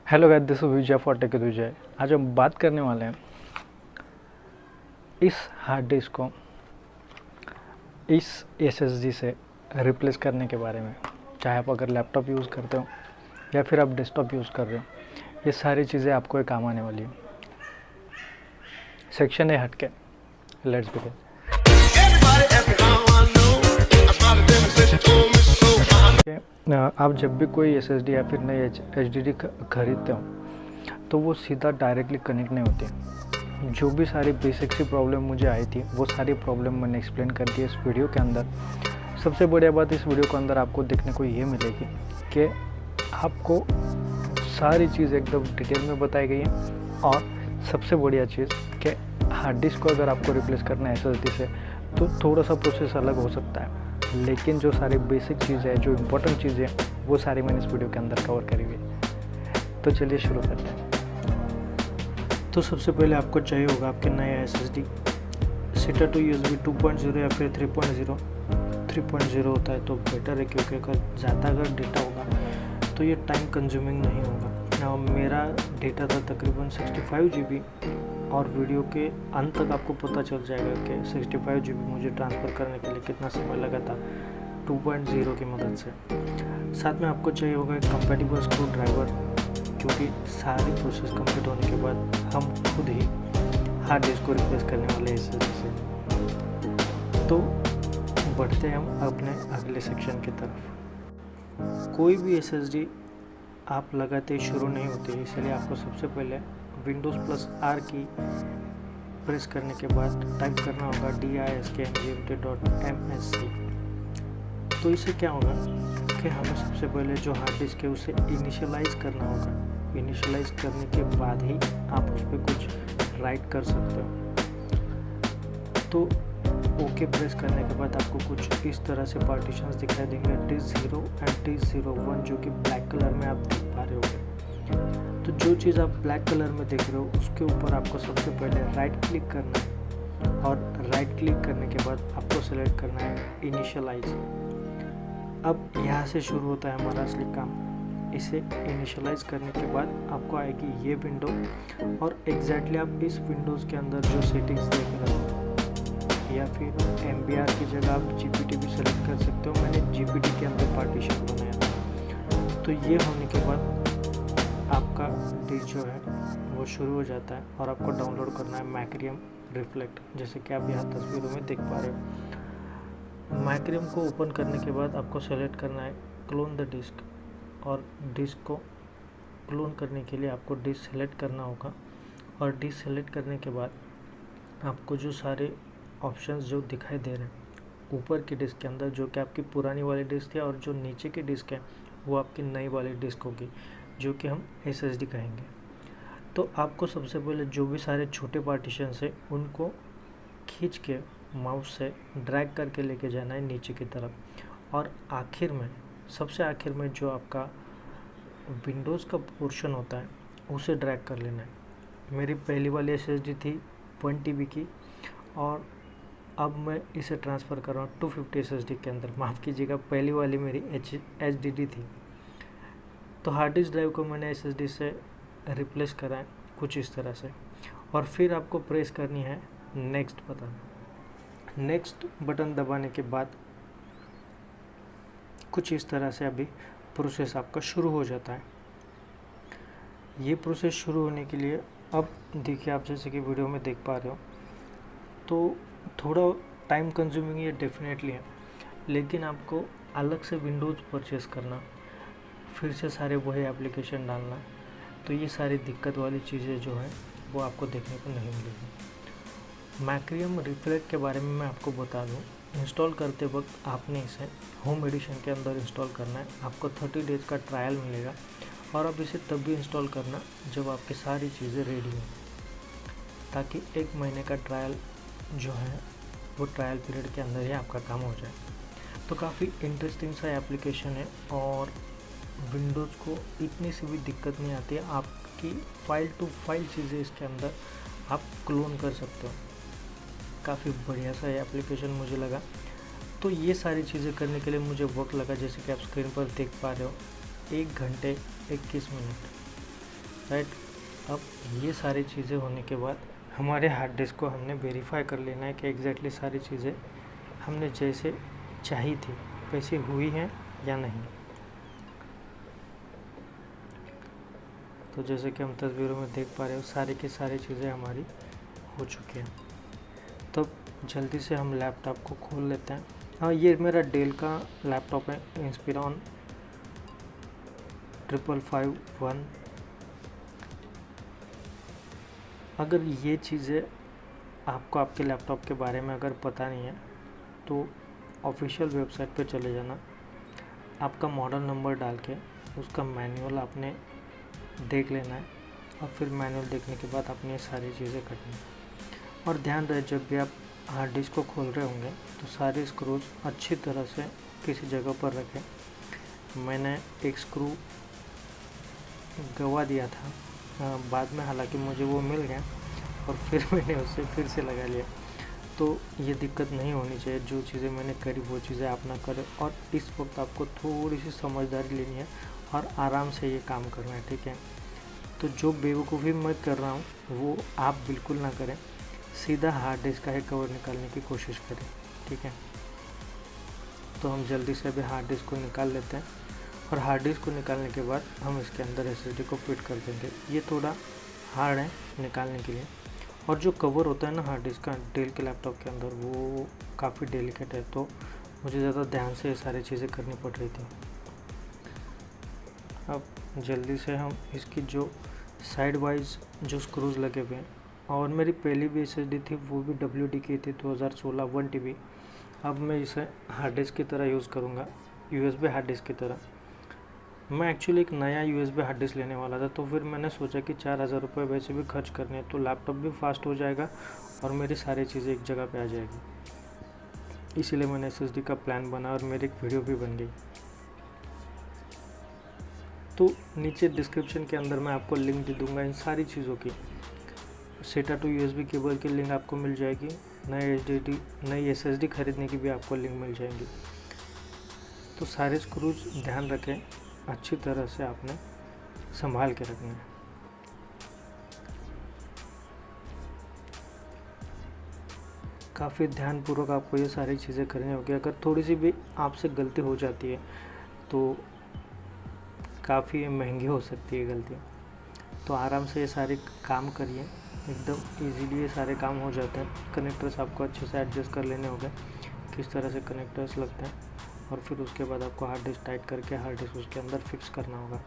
Hello guys, this is Vijay for tech with Vijay. आज हम बात करने वाले हैं इस हार्ड डिस्क को इस एसएसडी से रिप्लेस करने के बारे में। चाहे आप अगर लैपटॉप यूज़ करते हो या फिर आप डेस्कटॉप यूज़ कर रहे हो, ये सारी चीज़ें आपको काम आने वाली है। सेक्शन है हटके, लेट्स बिगिन। आप जब भी कोई एसएसडी या फिर नई एचडीडी खरीदते हो तो वो सीधा डायरेक्टली कनेक्ट नहीं होती। जो भी सारी बेसिक सी प्रॉब्लम मुझे आई थी वो सारी प्रॉब्लम मैंने एक्सप्लेन कर दी इस वीडियो के अंदर। सबसे बढ़िया बात इस वीडियो के अंदर आपको देखने को ये मिलेगी कि आपको सारी चीज़ एकदम डिटेल में बताई गई है। और सबसे बढ़िया चीज़ कि हार्ड डिस्क को अगर आपको रिप्लेस करना है एसएसडी से तो थोड़ा सा प्रोसेस अलग हो सकता है, लेकिन जो सारी बेसिक चीज़ें हैं, जो इम्पोर्टेंट चीज़ें हैं, वो सारी मैंने इस वीडियो के अंदर कवर करी हुई है। तो चलिए शुरू करते हैं। तो सबसे पहले आपको चाहिए होगा आपके नया एसएसडी SATA to USB 2.0 या फिर 3.0। 3.0 होता है तो बेटर है, क्योंकि अगर डेटा होगा तो ये टाइम कंज्यूमिंग नहीं होगा। मेरा डेटा था तकरीबन 65 GB और वीडियो के अंत तक आपको पता चल जाएगा कि 65 GB मुझे ट्रांसफ़र करने के लिए कितना समय लगा था 2.0 की मदद से। साथ में आपको चाहिए होगा एक कंपैटिबल स्क्रू ड्राइवर, क्योंकि सारी प्रोसेस कंप्लीट होने के बाद हम खुद ही हार्ड डिस्क को रिप्लेस करने वाले हैं एसएसडी से। तो बढ़ते हैं हम अपने अगले सेक्शन की तरफ। कोई भी एसएसडी आप लगाते ही शुरू नहीं होती, इसलिए आपको सबसे पहले Windows+R की प्रेस करने के बाद टाइप करना होगा diskmgmt.msc। तो इससे क्या होगा कि हमें सबसे पहले जो हार्ड डिस्क है उसे इनिशियलाइज़ करना होगा। इनिशियलाइज़ करने के बाद ही आप उस पर कुछ राइट कर सकते हो। तो ओके प्रेस करने के बाद आपको कुछ इस तरह से पार्टीशंस दिखाई देंगे, D0 एंड D01, जो कि ब्लैक कलर में आप देख पा रहे होंगे। तो जो चीज़ आप ब्लैक कलर में देख रहे हो उसके ऊपर आपको सबसे पहले राइट क्लिक करना है, और राइट क्लिक करने के बाद आपको सेलेक्ट करना है इनिशियलाइज। अब यहाँ से शुरू होता है हमारा असली काम। इसे इनिशियलाइज करने के बाद आपको आएगी ये विंडो, और एग्जैक्टली आप इस विंडोज़ के अंदर जो सेटिंग्स देख रहे हो, या फिर MBR की जगह आप GPT भी सेलेक्ट कर सकते हो। मैंने GPT के अंदर पार्टीशन बनाया था। तो ये होने के बाद आपका डिस्क जो है वो शुरू हो जाता है, और आपको डाउनलोड करना है मैक्रियम रिफ्लेक्ट, जैसे कि आप यहाँ तस्वीरों में देख पा रहे हो। मैक्रियम को ओपन करने के बाद आपको सेलेक्ट करना है क्लोन द डिस्क, और डिस्क को क्लोन करने के लिए आपको डिस्क सेलेक्ट करना होगा। और डिस्क सेलेक्ट करने के बाद आपको जो सारे ऑप्शंस जो दिखाई दे रहे हैं ऊपर की डिस्क के अंदर, जो कि आपकी पुरानी वाली डिस्क है, और जो नीचे की डिस्क है वो आपकी नई वाली डिस्क होगी, जो कि हम एसएसडी कहेंगे। तो आपको सबसे पहले जो भी सारे छोटे पार्टीशंस है उनको खींच के माउस से ड्रैग करके लेके जाना है नीचे की तरफ, और आखिर में सबसे आखिर में जो आपका विंडोज़ का पोर्शन होता है उसे ड्रैग कर लेना है। मेरी पहली वाली एसएसडी थी 1 TB की, और अब मैं इसे ट्रांसफ़र कर रहा हूँ 250 एसएसडी के अंदर। माफ़ कीजिएगा, पहली वाली मेरी HDD थी। तो हार्ड डिस्क ड्राइव को मैंने एसएसडी से रिप्लेस करा है कुछ इस तरह से। और फिर आपको प्रेस करनी है नेक्स्ट बटन। नेक्स्ट बटन दबाने के बाद कुछ इस तरह से अभी प्रोसेस आपका शुरू हो जाता है। ये प्रोसेस शुरू होने के लिए अब देखिए, आप जैसे कि वीडियो में देख पा रहे हो, तो थोड़ा टाइम कंज्यूमिंग ये डेफिनेटली है, लेकिन आपको अलग से विंडोज़ परचेस करना, फिर से सारे वही एप्लीकेशन डालना, तो ये सारी दिक्कत वाली चीज़ें जो है वो आपको देखने को नहीं मिलेगी। मैक्रियम रिफ्लेक्ट के बारे में मैं आपको बता दूं, इंस्टॉल करते वक्त आपने इसे होम एडिशन के अंदर इंस्टॉल करना है। आपको 30 डेज़ का ट्रायल मिलेगा, और अब इसे तब भी इंस्टॉल करना जब आपकी सारी चीज़ें रेडी हो, ताकि 1 महीने का ट्रायल जो है वो ट्रायल पीरियड के अंदर ही आपका काम हो जाए। तो काफ़ी इंटरेस्टिंग सा एप्लीकेशन है, और विंडोज़ को इतनी सी भी दिक्कत नहीं आती है। आपकी फाइल टू फाइल चीज़ें इसके अंदर आप क्लोन कर सकते हो। काफ़ी बढ़िया सा एप्लीकेशन मुझे लगा। तो ये सारी चीज़ें करने के लिए मुझे वक्त लगा, जैसे कि आप स्क्रीन पर देख पा रहे हो, 1 घंटे 21 मिनट। राइट। अब ये सारी चीज़ें होने के बाद हमारे हार्ड डिस्क को हमने वेरीफाई कर लेना है कि एग्जैक्टली सारी चीज़ें हमने जैसे चाही थी वैसे हुई हैं या नहीं। तो जैसे कि हम तस्वीरों में देख पा रहे हो सारी की सारी चीज़ें हमारी हो चुकी हैं। तो जल्दी से हम लैपटॉप को खोल लेते हैं। हाँ, ये मेरा डेल का लैपटॉप है, इंस्पिरॉन 5551। अगर ये चीज़ें आपको आपके लैपटॉप के बारे में अगर पता नहीं है तो ऑफिशियल वेबसाइट पे चले जाना, आपका मॉडल नंबर डाल के उसका मैनुअल आपने देख लेना है और फिर मैनुअल देखने के बाद आपने ये सारी चीज़ें करनी है। और ध्यान रहे जब भी आप हार्ड डिस्क को खोल रहे होंगे तो सारे स्क्रूज अच्छी तरह से किसी जगह पर रखें। मैंने एक स्क्रू गवा दिया था बाद में, हालांकि मुझे वो मिल गया और फिर मैंने उसे फिर से लगा लिया। तो ये दिक्कत नहीं होनी चाहिए, जो चीज़ें मैंने करी वो चीज़ें आप ना करें। और इस वक्त आपको थोड़ी सी समझदारी लेनी है और आराम से ये काम करना है, ठीक है। तो जो बेवकूफ़ी मैं कर रहा हूँ वो आप बिल्कुल ना करें, सीधा हार्ड डिस्क का ही कवर निकालने की कोशिश करें, ठीक है। तो हम जल्दी से अभी हार्ड डिस्क को निकाल लेते हैं और हार्ड डिस्क को निकालने के बाद हम इसके अंदर एसएसडी को फिट कर देंगे। ये थोड़ा हार्ड है निकालने के लिए, और जो कवर होता है ना हार्ड डिस्क का डेल के लैपटॉप के अंदर वो काफ़ी डेलिकेट है, तो मुझे ज़्यादा ध्यान से ये सारी चीज़ें करनी पड़ रही थी। अब जल्दी से हम इसकी जो साइड वाइज जो स्क्रूज लगे हुए हैं, और मेरी पहली भी एसएसडी थी वो भी WD की थी 2016 1 TB। अब मैं इसे हार्ड डिस्क की तरह यूज़ करूँगा, USB हार्ड डिस्क की तरह। मैं एक्चुअली एक नया USB हार्ड डिस्क लेने वाला था, तो फिर मैंने सोचा कि 4000 रुपये वैसे भी खर्च करने हैं तो लैपटॉप भी फास्ट हो जाएगा और मेरी सारी चीज़ें एक जगह पे आ जाएगी। इसीलिए मैंने SSD का प्लान बना और मेरी एक वीडियो भी बन गई। तो नीचे डिस्क्रिप्शन के अंदर मैं आपको लिंक दे दूँगा इन सारी चीज़ों की। SATA टू USB केबल की लिंक आपको मिल जाएगी, नई SSD खरीदने की भी आपको लिंक मिल जाएगी। तो सारे स्क्रूज ध्यान रखें, अच्छी तरह से आपने संभाल के रखना है। काफ़ी ध्यानपूर्वक आपको ये सारी चीज़ें करनी होगी। अगर थोड़ी सी भी आपसे गलती हो जाती है तो काफ़ी महंगी हो सकती है गलती। तो आराम से ये सारे काम करिए, एकदम इजीली ये सारे काम हो जाते हैं। कनेक्टर्स आपको अच्छे से एडजस्ट कर लेने होंगे, किस तरह से कनेक्टर्स लगते हैं, और फिर उसके बाद आपको हार्ड डिस्क टाइट करके हार्ड डिस्क उसके अंदर फिक्स करना होगा।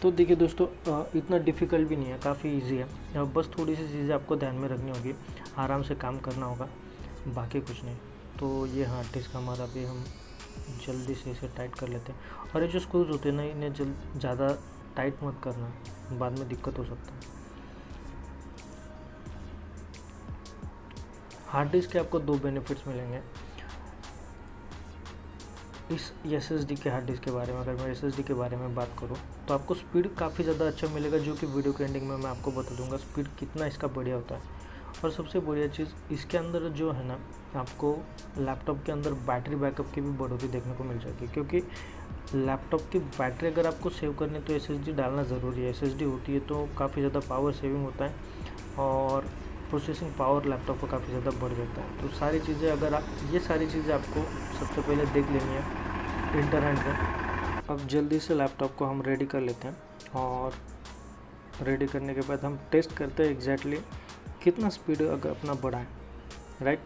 तो देखिए दोस्तों, इतना डिफ़िकल्ट भी नहीं है, काफ़ी इजी है। बस थोड़ी सी चीज़ें आपको ध्यान में रखनी होगी, आराम से काम करना होगा, बाकी कुछ नहीं। तो ये हार्ड डिस्क हमारा भी हम जल्दी से इसे टाइट कर लेते हैं। और ये जो स्क्रूज होते हैं ना, इन्हें ज़्यादा टाइट मत करना, बाद में दिक्कत हो सकता है। हार्ड डिस्क के आपको 2 बेनिफिट्स मिलेंगे। इस SSD के हार्ड डिस्क के बारे में अगर मैं SSD के बारे में बात करूं तो आपको स्पीड काफ़ी ज़्यादा अच्छा मिलेगा, जो कि वीडियो के एंडिंग में मैं आपको बता दूंगा स्पीड कितना इसका बढ़िया होता है। और सबसे बढ़िया चीज़ इसके अंदर जो है ना, आपको लैपटॉप के अंदर बैटरी बैकअप की भी बढ़ोतरी देखने को मिल जाएगी, क्योंकि लैपटॉप की बैटरी अगर आपको सेव करनी तो SSD डालना ज़रूरी है। SSD होती है तो काफ़ी ज़्यादा पावर सेविंग होता है और प्रोसेसिंग पावर लैपटॉप का काफ़ी ज़्यादा बढ़ जाता है। तो सारी चीज़ें अगर आप ये सारी चीज़ें आपको सबसे पहले देख लेनी है इंटरनेट पे। अब जल्दी से लैपटॉप को हम रेडी कर लेते हैं, और रेडी करने के बाद हम टेस्ट करते हैं एग्जैक्टली कितना स्पीड अगर अपना बढ़ा है, राइट।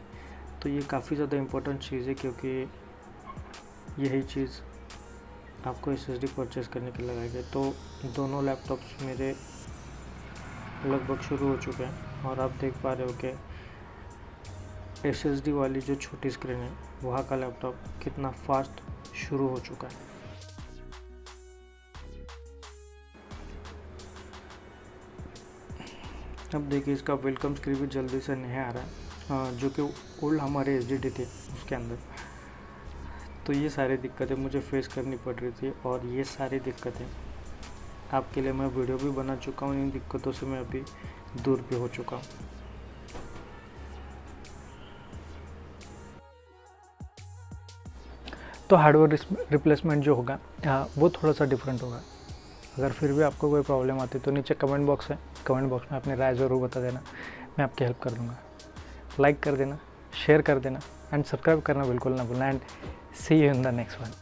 तो ये काफ़ी ज़्यादा इम्पोर्टेंट चीज़ है, क्योंकि यही चीज़ आपको SSD परचेज़ करने के लिए लगाएंगे। तो दोनों लैपटॉप्स मेरे लगभग शुरू हो चुके हैं, और आप देख पा रहे हो कि SSD वाली जो छोटी स्क्रीन है वहाँ का लैपटॉप कितना फास्ट शुरू हो चुका है। अब देखिए इसका वेलकम स्क्रीन भी जल्दी से नहीं आ रहा है, जो कि ओल्ड हमारे SSD थे उसके अंदर। तो ये सारी दिक्कतें मुझे फेस करनी पड़ रही थी, और ये सारी दिक्कतें आपके लिए मैं वीडियो भी बना चुका हूँ। इन दिक्कतों से मैं अभी दूर भी हो चुका हूँ। तो हार्डवेयर रिप्लेसमेंट जो होगा वो थोड़ा सा डिफरेंट होगा। अगर फिर भी आपको कोई प्रॉब्लम आती है तो नीचे कमेंट बॉक्स है, कमेंट बॉक्स में अपनी राय ज़रूर बता देना, मैं आपकी हेल्प कर दूँगा। लाइक कर देना, शेयर कर देना एंड सब्सक्राइब करना बिल्कुल ना भूलना and see you in the next one.